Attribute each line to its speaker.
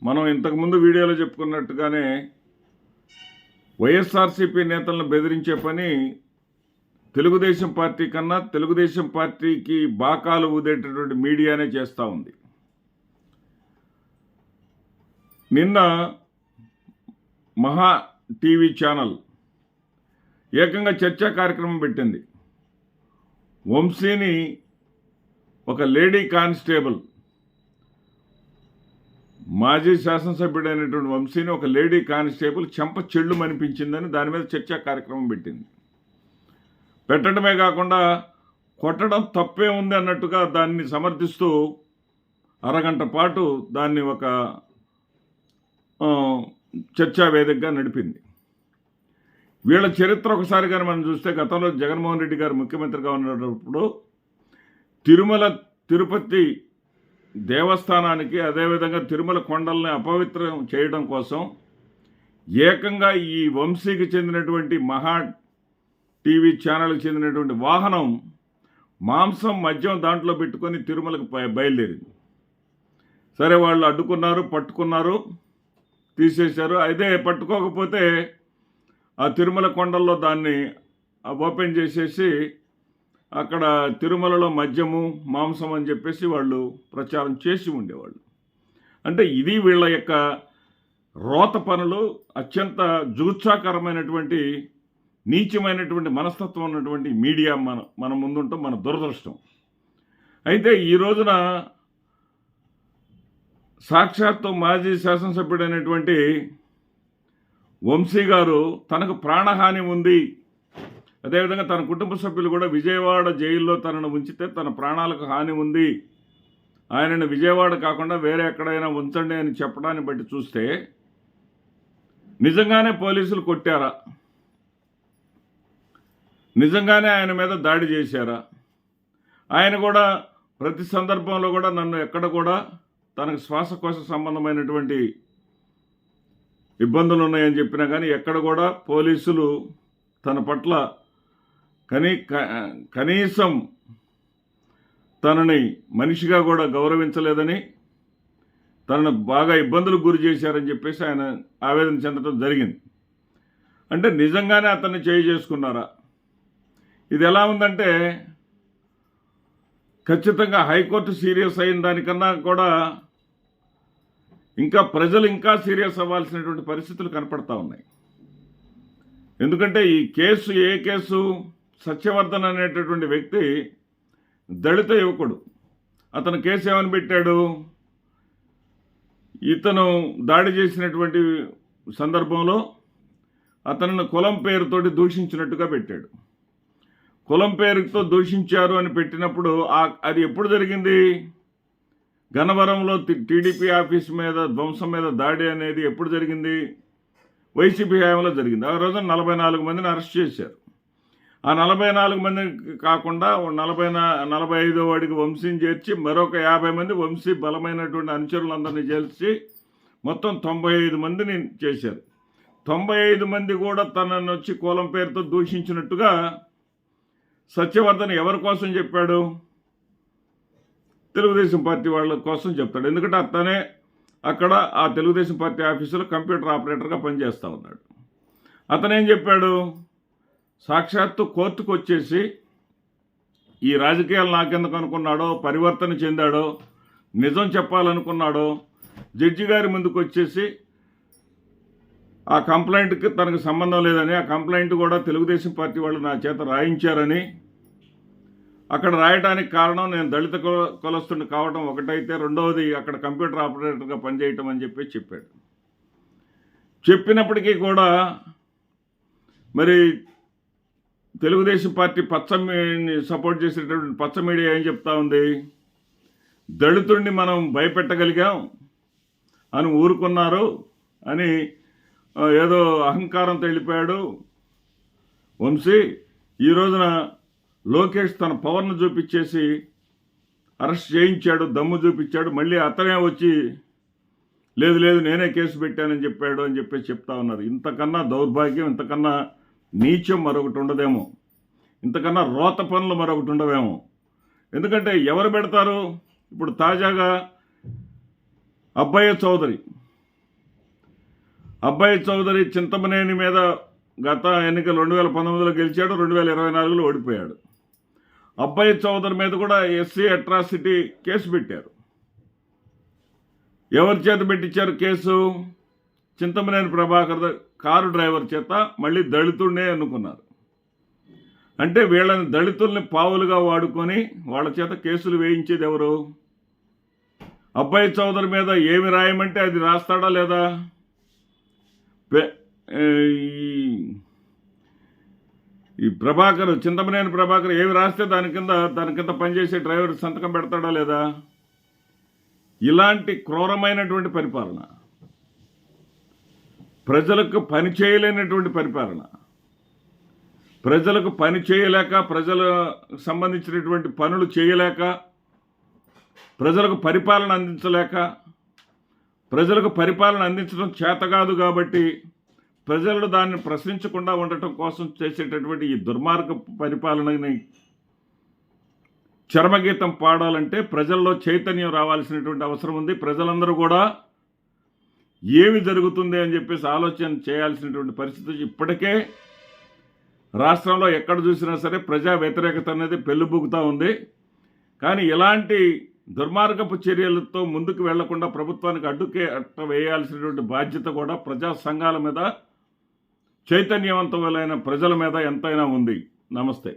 Speaker 1: మనం ఇంతకుముందు వీడియోలో చెప్పుకున్నట్టుగానే వైఎస్ఆర్సీపీ నేతలను బెదిరించే పని తెలుగుదేశం పార్టీ కన్నా తెలుగుదేశం పార్టీకి బాకాలు ఊదేటటువంటి మీడియానే చేస్తూ ఉంది. నిన్న మహా టీవీ ఛానల్ ఏకంగా చర్చా కార్యక్రమం పెట్టింది. వంశీని ఒక లేడీ కానిస్టేబుల్, మాజీ శాసనసభ్యుడైనటువంటి వంశీని ఒక లేడీ కానిస్టేబుల్ చెంప చెళ్ళు అనిపించిందని దాని మీద చర్చా కార్యక్రమం పెట్టింది. పెట్టడమే కాకుండా కొట్టడం తప్పే ఉంది అన్నట్టుగా దాన్ని సమర్థిస్తూ అరగంట పాటు దాన్ని ఒక చర్చా వేదికగా నడిపింది. వీళ్ళ చరిత్ర ఒకసారి కానీ మనం చూస్తే, గతంలో జగన్మోహన్ రెడ్డి గారు ముఖ్యమంత్రిగా ఉన్నప్పుడు తిరుమల తిరుపతి దేవస్థానానికి, అదేవిధంగా తిరుమల కొండల్ని అపవిత్రం చేయడం కోసం ఏకంగా ఈ వంశీకి చెందినటువంటి మహా టీవీ ఛానల్కి చెందినటువంటి వాహనం మాంసం మద్యం దాంట్లో పెట్టుకొని తిరుమలకు బయలుదేరింది. సరే, వాళ్ళు అడ్డుకున్నారు, పట్టుకున్నారు, తీసేశారు. అదే పట్టుకోకపోతే ఆ తిరుమల కొండల్లో దాన్ని ఓపెన్ చేసేసి అక్కడ తిరుమలలో మద్యము మాంసం అని చెప్పేసి వాళ్ళు ప్రచారం చేసి ఉండేవాళ్ళు. అంటే ఇది వీళ్ళ యొక్క రోత పనులు. అత్యంత జుగుత్సాకరమైనటువంటి నీచమైనటువంటి మనస్తత్వం ఉన్నటువంటి మీడియా మన ముందుంటాం, మన దురదృష్టం. అయితే ఈ రోజున సాక్షాత్తు మాజీ శాసనసభ్యుడైనటువంటి వంశీ గారు తనకు ప్రాణహాని ఉంది, అదేవిధంగా తన కుటుంబ సభ్యులు కూడా విజయవాడ జైల్లో తనను ఉంచితే తన ప్రాణాలకు హాని ఉంది, ఆయనను విజయవాడ కాకుండా వేరే ఎక్కడైనా ఉంచండి అని చెప్పడాన్ని బట్టి చూస్తే నిజంగానే పోలీసులు కొట్టారా? నిజంగానే ఆయన మీద దాడి చేశారా? ఆయన కూడా ప్రతి సందర్భంలో కూడా నన్ను ఎక్కడ కూడా తనకు శ్వాసకోశ సంబంధమైనటువంటి ఇబ్బందులు ఉన్నాయని చెప్పినా కానీ ఎక్కడ కూడా పోలీసులు తన పట్ల కనీసం తనని మనిషిగా కూడా గౌరవించలేదని, తనను బాగా ఇబ్బందులకు గురి చేశారని చెప్పేసి ఆయన ఆవేదన చెందడం జరిగింది. అంటే నిజంగానే అతన్ని చేసుకున్నారా? ఇది ఎలా ఉందంటే, ఖచ్చితంగా హైకోర్టు సీరియస్ అయిన దానికన్నా కూడా ఇంకా ప్రజలు ఇంకా సీరియస్ అవ్వాల్సినటువంటి పరిస్థితులు కనపడతా ఉన్నాయి. ఎందుకంటే ఈ కేసు ఏ కేసు? సత్యవర్ధన్ అనేటటువంటి వ్యక్తి దళిత యువకుడు. అతను కేసు ఏమని పెట్టాడు? ఇతను దాడి చేసినటువంటి సందర్భంలో అతనిని కులం పేరుతోటి దూషించినట్టుగా పెట్టాడు. కులం పేరుతో దూషించారు అని పెట్టినప్పుడు అది ఎప్పుడు జరిగింది? గన్నవరంలో టీడీపీ ఆఫీస్ మీద ధ్వంసం మీద దాడి అనేది ఎప్పుడు జరిగింది? వైసీపీ హయాంలో జరిగింది. ఆ రోజున 44 మందిని అరెస్ట్ చేశారు. ఆ 44 మంది కాకుండా 45వ వాడికి వంశీని చేర్చి మరొక 50 మంది వంశీ బలమైనటువంటి అనుచరులందరినీ చేర్చి మొత్తం 95 మందిని చేశారు. 95 మంది కూడా తనను వచ్చి కులం పేరుతో దూషించినట్టుగా సత్యవర్ధన్ ఎవరి కోసం చెప్పాడు? తెలుగుదేశం పార్టీ వాళ్ళ కోసం చెప్తాడు. ఎందుకంటే అతనే అక్కడ ఆ తెలుగుదేశం పార్టీ ఆఫీసులో కంప్యూటర్ ఆపరేటర్గా పనిచేస్తూ ఉన్నాడు. అతనేం చెప్పాడు? సాక్షాత్తు కోర్టుకు వచ్చేసి ఈ రాజకీయాలు నాకెందుకు అనుకున్నాడో, పరివర్తన చెందాడో, నిజం చెప్పాలనుకున్నాడో జడ్జి గారి ముందుకు వచ్చేసి ఆ కంప్లైంట్కి తనకు సంబంధం లేదని, ఆ కంప్లైంట్ కూడా తెలుగుదేశం పార్టీ వాళ్ళు నా చేత రాయించారని, అక్కడ రాయడానికి కారణం నేను దళిత కులస్తుని కావడం ఒకటైతే, రెండవది అక్కడ కంప్యూటర్ ఆపరేటర్గా పనిచేయటం అని చెప్పాడు. చెప్పినప్పటికీ కూడా మరి తెలుగుదేశం పార్టీ సపోర్ట్ చేసేటటువంటి పచ్చ మీడియా ఏం చెప్తా ఉంది? దళితుడిని మనం భయపెట్టగలిగాం అని ఊరుకున్నారు అని ఏదో అహంకారంతో వెళ్ళిపోయాడు వంశీ. ఈ రోజున లోకేష్ తన పవర్ను చూపించేసి అరెస్ట్ చేయించాడు, దమ్ము చూపించాడు. మళ్ళీ అతనే వచ్చి లేదు నేనే కేసు పెట్టానని చెప్పాడు అని చెప్తా ఉన్నారు. ఇంతకన్నా దౌర్భాగ్యం, ఇంతకన్నా నీచం మరొకటి ఉండదేమో, ఇంతకన్నా రోత పనులు మరొకటి ఉండవేమో. ఎందుకంటే ఎవరు పెడతారు? ఇప్పుడు తాజాగా అబ్బయ్య చౌదరి అబ్బాయి చౌదరి చింతమనేని మీద గత ఎన్నికలు 2019లో గెలిచాడు, 2024లో ఓడిపోయాడు. అబ్బాయి చౌదరి మీద కూడా ఎస్సీ అట్రాసిటీ కేసు పెట్టారు. ఎవరి చేత పెట్టించారు case? Chintamaneni Prabhakar car driver చేత. మళ్ళీ దళితుడినే అనుకున్నారు. అంటే వీళ్ళని దళితుల్ని పావులుగా వాడుకొని వాళ్ళ చేత కేసులు వేయించేది ఎవరు? అబ్బాయి చౌదరి మీద ఏమి రాయమంటే అది రాస్తాడా లేదా? ఈ ప్రభాకర్, చింతమనేని ప్రభాకర్ ఏమి రాస్తే దాని కింద పనిచేసే డ్రైవర్ సంతకం పెడతాడా లేదా? ఇలాంటి క్రూరమైనటువంటి పరిపాలన, ప్రజలకు పని చేయలేనటువంటి పరిపాలన, ప్రజలకు పని చేయలేక, ప్రజలకు సంబంధించినటువంటి పనులు చేయలేక, ప్రజలకు పరిపాలన అందించలేక, ప్రజలకు పరిపాలన అందించడం చేత కాదు కాబట్టి ప్రజలు దాన్ని ప్రశ్నించకుండా ఉండటం కోసం చేసేటటువంటి ఈ దుర్మార్గ పరిపాలనని చరమగీతం పాడాలంటే ప్రజల్లో చైతన్యం రావాల్సినటువంటి అవసరం ఉంది. ప్రజలందరూ కూడా ఏమి జరుగుతుంది అని చెప్పేసి ఆలోచన చేయాల్సినటువంటి పరిస్థితి ఇప్పటికే రాష్ట్రంలో ఎక్కడ చూసినా సరే ప్రజా వ్యతిరేకత అనేది పెళ్ళుబుగుతూ ఉంది. కానీ ఇలాంటి దుర్మార్గపు చర్యలతో ముందుకు వెళ్లకుండా ప్రభుత్వానికి అడ్డ వేయాల్సినటువంటి బాధ్యత కూడా ప్రజా సంఘాల మీద, చైతన్యవంతమైన ప్రజల మీద ఎంతైనా ఉంది. నమస్తే.